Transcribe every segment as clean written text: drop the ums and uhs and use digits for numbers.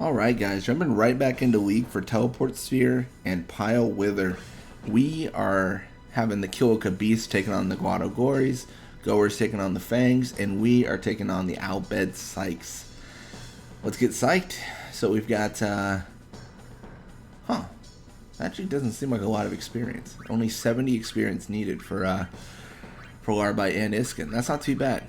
Alright guys, jumping right back into League for Teleport Sphere and Pile Wither. We are having the Kilika Beast taking on the Guado Gories, Goers taking on the Fangs, and we are taking on the Albed Sykes. Let's get psyched. So we've got, actually doesn't seem like a lot of experience. Only 70 experience needed for Larbai and Iskin. That's not too bad.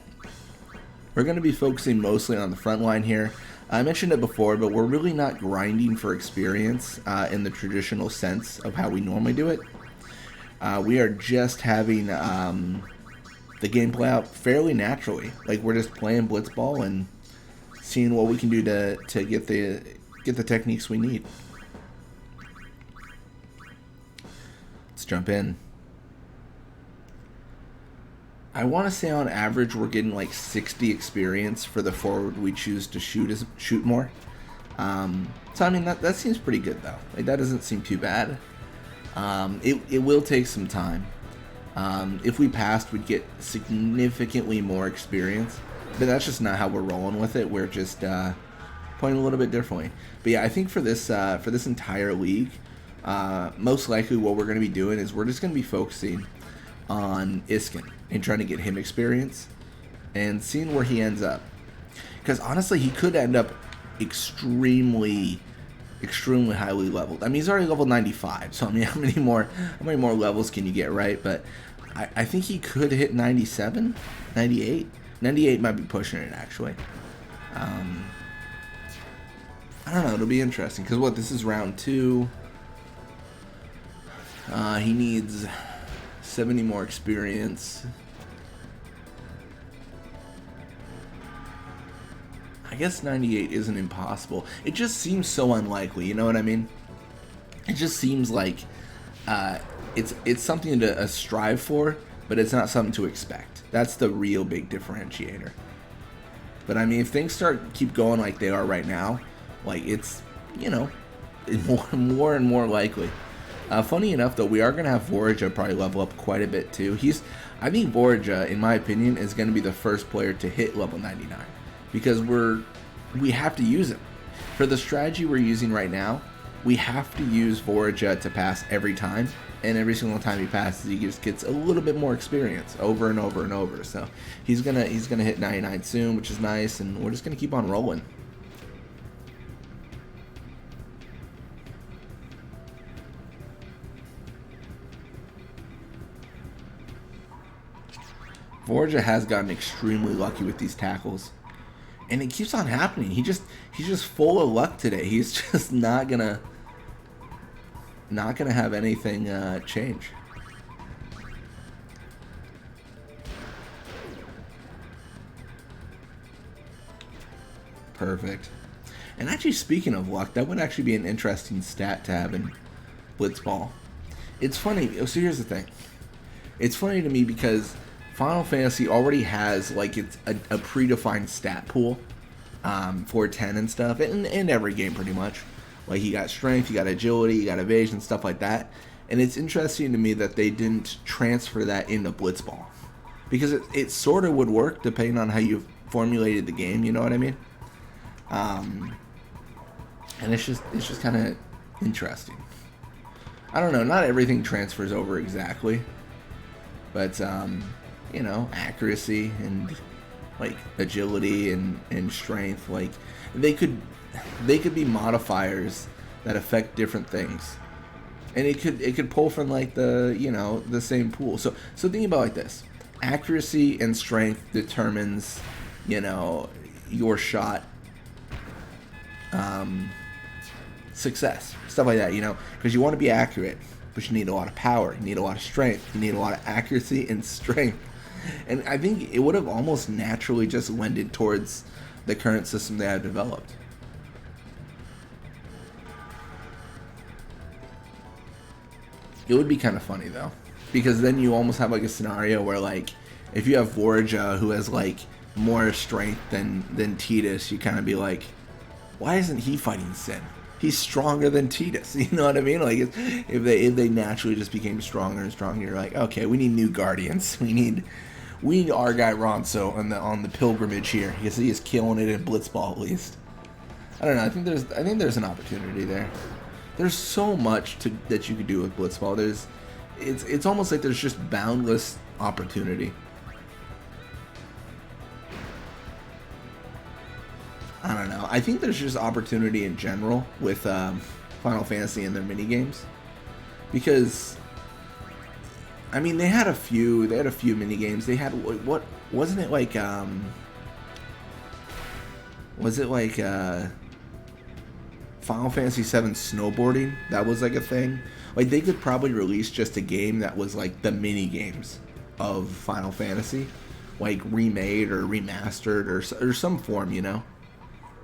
We're going to be focusing mostly on the front line here. I mentioned it before, but we're really not grinding for experience in the traditional sense of how we normally do it. We are just having the game play out fairly naturally. Like, we're just playing Blitzball and seeing what we can do to get the techniques we need. Let's jump in. I want to say on average we're getting like 60 experience for the forward we choose to shoot more. So I mean that seems pretty good though. Like, that doesn't seem too bad. It will take some time. If we passed, we'd get significantly more experience, but that's just not how we're rolling with it. We're just playing a little bit differently. But yeah, I think for this entire league, most likely what we're going to be doing is we're just going to be focusing on Iskin and trying to get him experience and seeing where he ends up, because honestly he could end up extremely highly leveled. I mean, he's already level 95, so I mean, how many more levels can you get, right? But I think he could hit 97, 98. 98 might be pushing it actually. I don't know, it'll be interesting because this is round 2. He needs 70 more experience. I guess 98 isn't impossible. It just seems so unlikely, you know what I mean? It just seems like it's something to strive for, but it's not something to expect. That's the real big differentiator. But I mean, if things keep going like they are right now, like, it's, you know, more and more likely. Funny enough, though, we are going to have Vorija probably level up quite a bit, too. I think Vorija, in my opinion, is going to be the first player to hit level 99. Because we have to use him. For the strategy we're using right now, we have to use Vorija to pass every time. And every single time he passes, he just gets a little bit more experience over and over and over. So he's gonna hit 99 soon, which is nice, and we're just going to keep on rolling. Vorija has gotten extremely lucky with these tackles, and it keeps on happening. He's just full of luck today. He's just not gonna have anything change. Perfect. And actually, speaking of luck, that would actually be an interesting stat to have in Blitzball. It's funny. So here's the thing. It's funny to me because Final Fantasy already has like it's a predefined stat pool for 10 and stuff, in every game pretty much. Like, you got strength, you got agility, you got evasion, stuff like that. And it's interesting to me that they didn't transfer that into Blitzball, because it sort of would work depending on how you formulated the game. You know what I mean? And it's just kind of interesting. I don't know. Not everything transfers over exactly, but you know, accuracy and like agility and strength, like they could be modifiers that affect different things, and it could pull from like the same pool. So think about it like this: accuracy and strength determines, you know, your shot success, stuff like that, you know, because you want to be accurate, but you need a lot of power, you need a lot of strength, you need a lot of accuracy and strength. And I think it would have almost naturally just lended towards the current system they have developed. It would be kind of funny though, because then you almost have like a scenario where, like, if you have Vorija who has like more strength than Tidus, you kind of be like, why isn't he fighting Sin? He's stronger than Tidus. You know what I mean? Like, if they naturally just became stronger and stronger, you're like, okay, we need new Guardians. We need our guy Ronso on the pilgrimage here, because he is killing it in Blitzball at least. I don't know. I think there's an opportunity there. There's so much that you could do with Blitzball. It's almost like there's just boundless opportunity. I don't know. I think there's just opportunity in general with Final Fantasy and their mini games, because I mean they had a few mini games. They had what wasn't it like was it like Final Fantasy VII snowboarding? That was like a thing. Like they could probably release just a game that was like the mini games of Final Fantasy, like remade or remastered or some form, you know.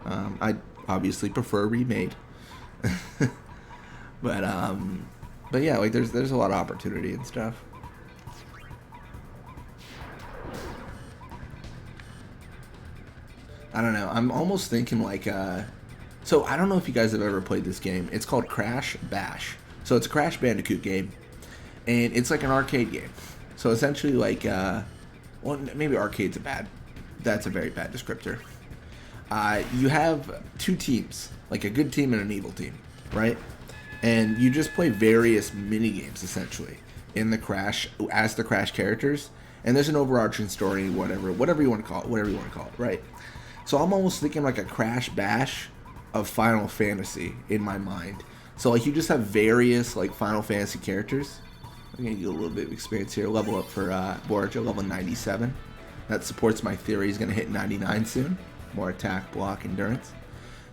I obviously prefer remade, but yeah, like there's a lot of opportunity and stuff. I don't know. I'm almost thinking like so I don't know if you guys have ever played this game. It's called Crash Bash. So it's a Crash Bandicoot game, and it's like an arcade game. So essentially, like, well, maybe arcade's that's a very bad descriptor. You have two teams, like a good team and an evil team, right? And you just play various mini games essentially in the Crash as the Crash characters, and there's an overarching story, whatever you want to call it, right? So I'm almost thinking like a Crash Bash of Final Fantasy in my mind. So like you just have various like Final Fantasy characters. I'm gonna get a little bit of experience here. Level up for Borgia, level 97. That supports my theory. He's gonna hit 99 soon. More attack, block, endurance.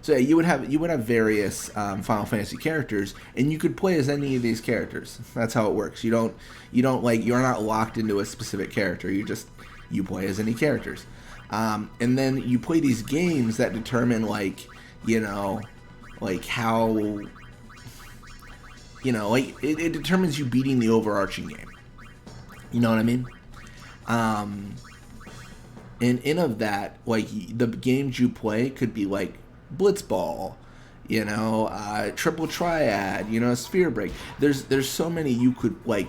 So yeah, you would have various Final Fantasy characters, and you could play as any of these characters. That's how it works. You don't like you're not locked into a specific character. You play as any characters, and then you play these games that determine like like how like it determines you beating the overarching game. You know what I mean? And in of that, like the games you play could be like Blitzball, Triple Triad, Sphere Break. There's so many you could like,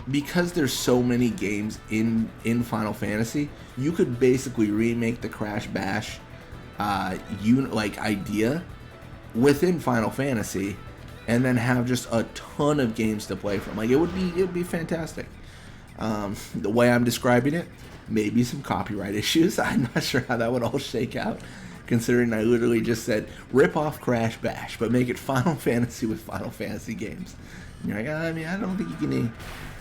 because there's so many games in Final Fantasy, you could basically remake the Crash Bash idea within Final Fantasy, and then have just a ton of games to play from. Like it would be fantastic. The way I'm describing it, maybe some copyright issues. I'm not sure how that would all shake out, considering I literally just said rip off Crash Bash, but make it Final Fantasy with Final Fantasy games. And you're like, I mean, I don't think you can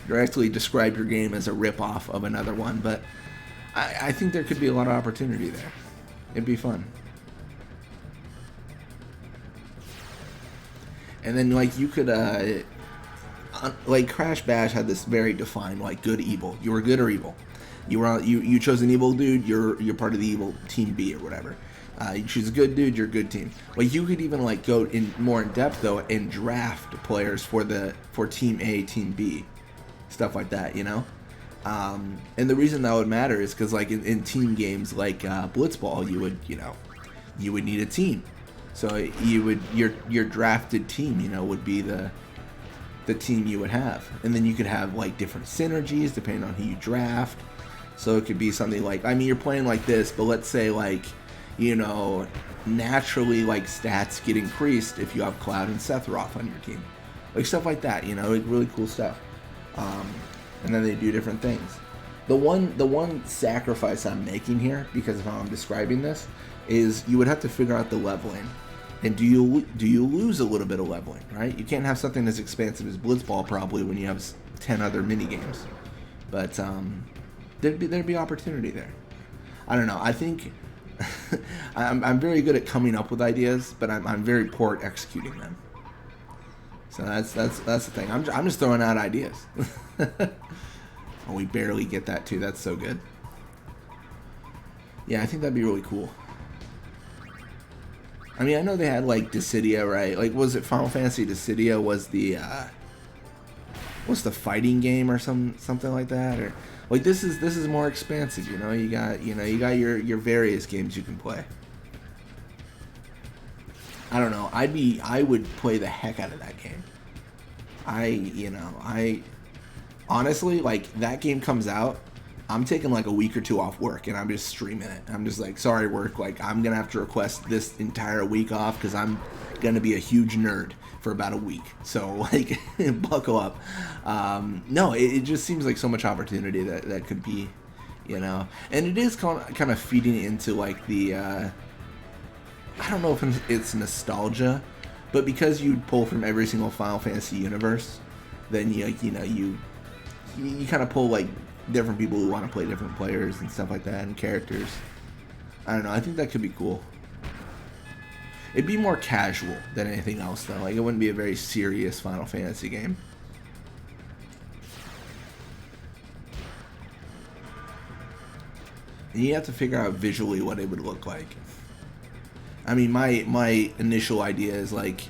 directly describe your game as a rip off of another one, but I think there could be a lot of opportunity there. It'd be fun. And then like you could like Crash Bash had this very defined like good evil. You were good or evil. You chose an evil dude. You're part of the evil team B or whatever. You choose a good dude. You're a good team. Like you could even like go in more in depth though and draft players for team A, team B, stuff like that. And the reason that would matter is because like in team games like Blitzball, you would need a team. So your drafted team would be the team you would have, and then you could have like different synergies depending on who you draft. So it could be something like, I mean, you're playing like this, but let's say like, naturally like stats get increased if you have Cloud and Sephiroth on your team, like stuff like that. Like really cool stuff. And then they do different things. The one sacrifice I'm making here, because of how I'm describing this, is you would have to figure out the leveling. And do you lose a little bit of leveling, right? You can't have something as expansive as Blitzball probably when you have 10 other mini games. But there'd be opportunity there. I don't know. I think I'm very good at coming up with ideas, but I'm very poor at executing them. So that's the thing. I'm just throwing out ideas. Oh, we barely get that too. That's so good. Yeah, I think that'd be really cool. I mean, I know they had like Dissidia, right? Like, was it Final Fantasy Dissidia was the fighting game or something like that? Or like this is more expansive, You got your various games you can play. I don't know. I would play the heck out of that game. I honestly, like, that game comes out I'm taking like a week or two off work and I'm just streaming it. I'm just like, sorry work, like I'm gonna have to request this entire week off because I'm gonna be a huge nerd for about a week. So like, buckle up. No, it just seems like so much opportunity that could be, you know, and it is kind of feeding into like the, I don't know if it's nostalgia, but because you pull from every single Final Fantasy universe, then you kind of pull like different people who want to play different players and stuff like that and characters. I don't know. I think that could be cool. It'd be more casual than anything else, though. Like, it wouldn't be a very serious Final Fantasy game. And you have to figure out visually what it would look like. I mean, my initial idea is like,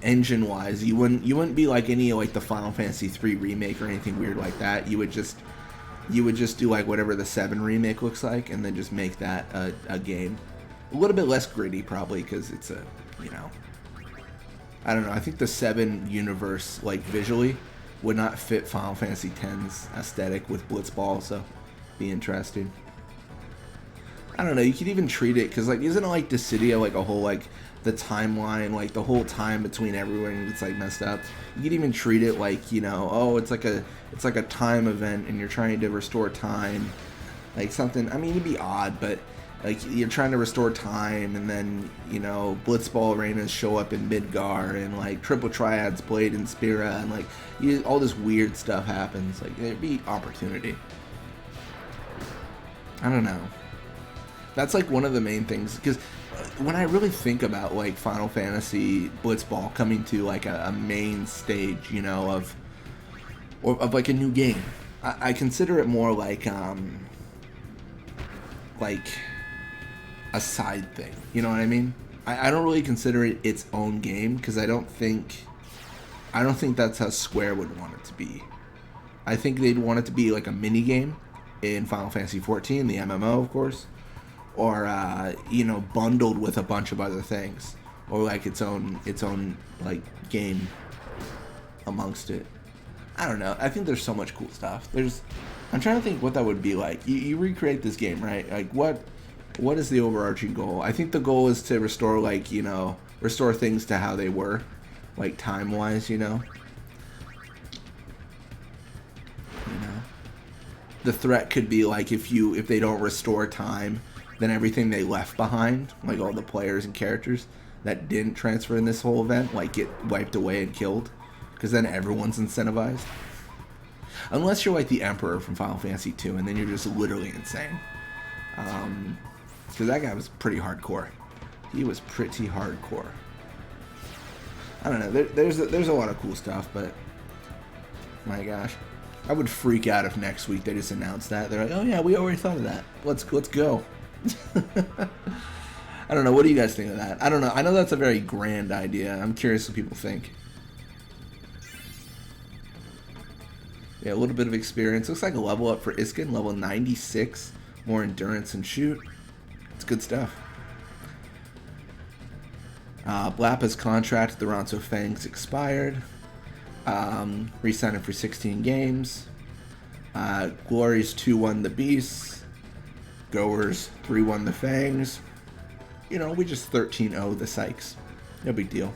engine-wise, you wouldn't be like any like the Final Fantasy 3 remake or anything weird like that. You would just do like whatever the 7 remake looks like, and then just make that a game. A little bit less gritty, probably, because it's a, you know, I don't know. I think the 7 universe, like visually, would not fit Final Fantasy X's aesthetic with Blitzball, so be interesting. I don't know. You could even treat it because, like, isn't it like Dissidia, like a whole like the timeline, like the whole time between everyone gets like messed up. You could even treat it like, you know, oh, it's like a time event and you're trying to restore time, like something. I mean, it'd be odd, but like you're trying to restore time, and then, you know, Blitzball arenas show up in Midgar, and like Triple Triads played in Spira, and like all this weird stuff happens. Like, there'd be opportunity. I don't know. That's like one of the main things, because when I really think about like Final Fantasy Blitzball coming to like a main stage, you know, of like a new game, I consider it more like a side thing. You know what I mean? I don't really consider it its own game, because I don't think that's how Square would want it to be. I think they'd want it to be like a mini game in Final Fantasy 14, the MMO, of course. Or you know, bundled with a bunch of other things, or like its own like game amongst it. I don't know. I think there's so much cool stuff. I'm trying to think what that would be like. You recreate this game, right? Like what is the overarching goal? I think the goal is to restore, like, you know, restore things to how they were, like time wise, you know. The threat could be like if they don't restore time, then everything they left behind, like all the players and characters that didn't transfer in this whole event, like get wiped away and killed, because then everyone's incentivized. Unless you're like the Emperor from Final Fantasy 2, and then you're just literally insane. Because that guy was pretty hardcore. He was pretty hardcore. I don't know. There's a lot of cool stuff, but my gosh, I would freak out if next week they just announced that. They're like, oh yeah, we already thought of that. Let's go. I don't know. What do you guys think of that? I don't know. I know that's a very grand idea. I'm curious what people think. Yeah, a little bit of experience. Looks like a level up for Iskin, level 96. More endurance and shoot. It's good stuff. Blappa's contract with the Ronso Fangs expired. Re-signed for 16 games. Glory's 2-1 the Beasts. Goers 3-1 the Fangs. You know, we just 13-0 the Sykes. No big deal.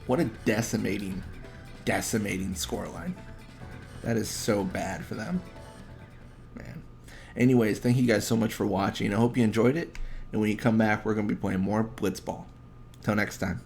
What a decimating scoreline. That is so bad for them. Man. Anyways, thank you guys so much for watching. I hope you enjoyed it. And when you come back, we're going to be playing more Blitzball. Till next time.